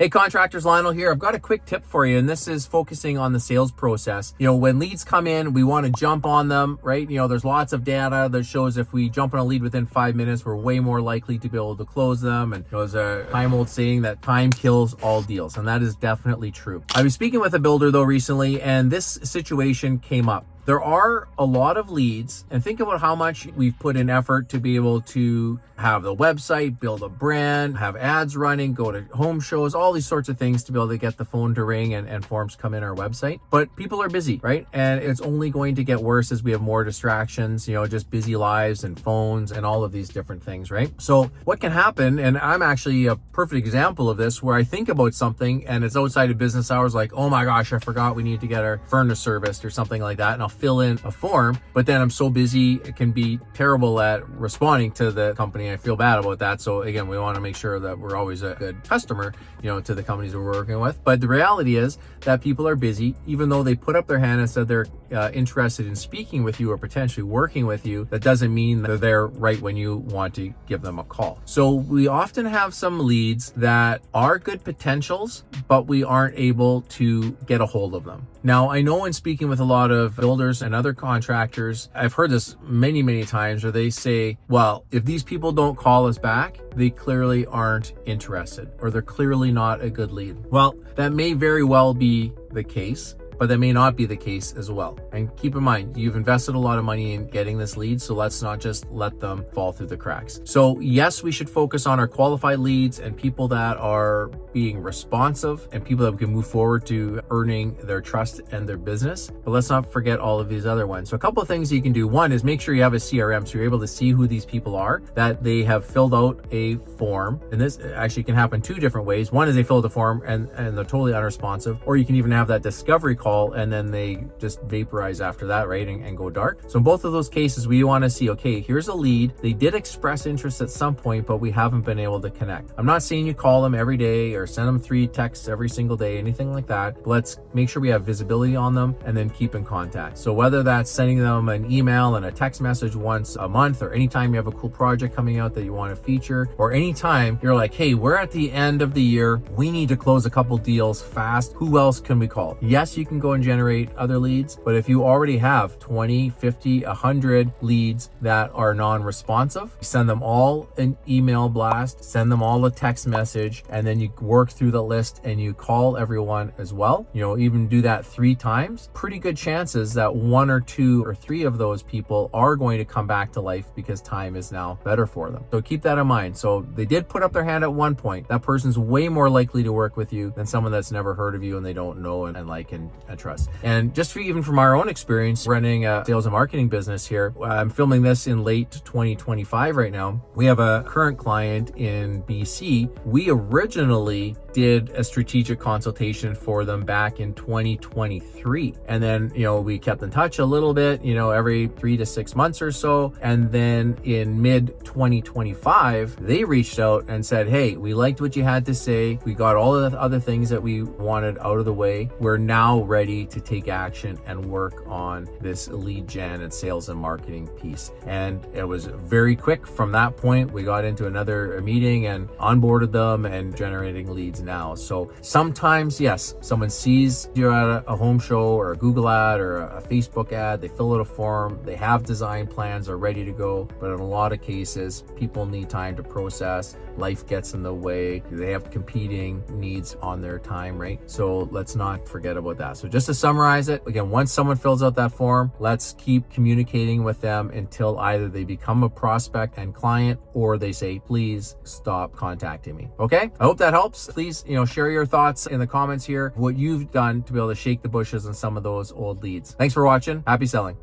Hey contractors, Lionel here. I've got a quick tip for you, and this is focusing on the sales process. When leads come in, we want to jump on them, right? There's lots of data that shows if we jump on a lead within 5 minutes, we're way more likely to be able to close them. And there's a time-old saying that time kills all deals, and that is definitely true. I was speaking with a builder though recently, and this situation came up. There are a lot of leads, and think about how much we've put in effort to be able to have the website, build a brand, have ads running, go to home shows, all these sorts of things to be able to get the phone to ring and forms come in our website. But people are busy, right? And it's only going to get worse as we have more distractions, just busy lives and phones and all of these different things, right? So what can happen, and I'm actually a perfect example of this, where I think about something and it's outside of business hours, like, oh my gosh, I forgot we need to get our furnace serviced or something like that. And I'll fill in a form, but then I'm so busy, it can be terrible at responding to the company. I feel bad about that. So again, we want to make sure that we're always a good customer, to the companies that we're working with. But the reality is that people are busy, even though they put up their hand and said they're interested in speaking with you or potentially working with you. That doesn't mean that they're there right when you want to give them a call. So we often have some leads that are good potentials, but we aren't able to get a hold of them. Now, I know in speaking with a lot of builders and other contractors, I've heard this many, many times where they say, well, if these people don't call us back, they clearly aren't interested, or they're clearly not a good lead. Well, that may very well be the case, but that may not be the case as well. And keep in mind, you've invested a lot of money in getting this lead, so let's not just let them fall through the cracks. So yes, we should focus on our qualified leads and people that are being responsive and people that we can move forward to earning their trust and their business. But let's not forget all of these other ones. So a couple of things you can do. One is make sure you have a CRM so you're able to see who these people are, that they have filled out a form. And this actually can happen two different ways. One is they filled a form and they're totally unresponsive, or you can even have that discovery call and then they just vaporize after that, right, and go dark. So in both of those cases, we want to see, okay, here's a lead. They did express interest at some point, but we haven't been able to connect. I'm not saying you call them every day or send them 3 texts every single day, anything like that. But let's make sure we have visibility on them and then keep in contact. So whether that's sending them an email and a text message once a month, or anytime you have a cool project coming out that you want to feature, or anytime you're like, hey, we're at the end of the year, we need to close a couple deals fast. Who else can we call? Yes, you can go and generate other leads, but if you already have 20, 50, 100 leads that are non-responsive, send them all an email blast, send them all a text message, and then you work through the list and you call everyone as well. Even do that 3 times. Pretty good chances that 1 or 2 or 3 of those people are going to come back to life because time is now better for them. So keep that in mind. So they did put up their hand at one point. That person's way more likely to work with you than someone that's never heard of you and they don't know and like and trust. And just even from our own experience running a sales and marketing business here, I'm filming this in late 2025 right now. We have a current client in BC. We originally did a strategic consultation for them back in 2023. And then, we kept in touch a little bit, every 3 to 6 months or so. And then in mid 2025, they reached out and said, hey, we liked what you had to say. We got all of the other things that we wanted out of the way. We're now ready to take action and work on this lead gen and sales and marketing piece. And it was very quick from that point. We got into another meeting and onboarded them and generating leads now. So sometimes, yes, someone sees you're at a home show or a Google ad or a Facebook ad, they fill out a form, they have design plans, are ready to go. But in a lot of cases, people need time to process. Life gets in the way. They have competing needs on their time, right? So let's not forget about that. So just to summarize it, again, once someone fills out that form, let's keep communicating with them until either they become a prospect and client or they say, please stop contacting me. Okay? I hope that helps. Please, share your thoughts in the comments here, what you've done to be able to shake the bushes on some of those old leads. Thanks for watching. Happy selling.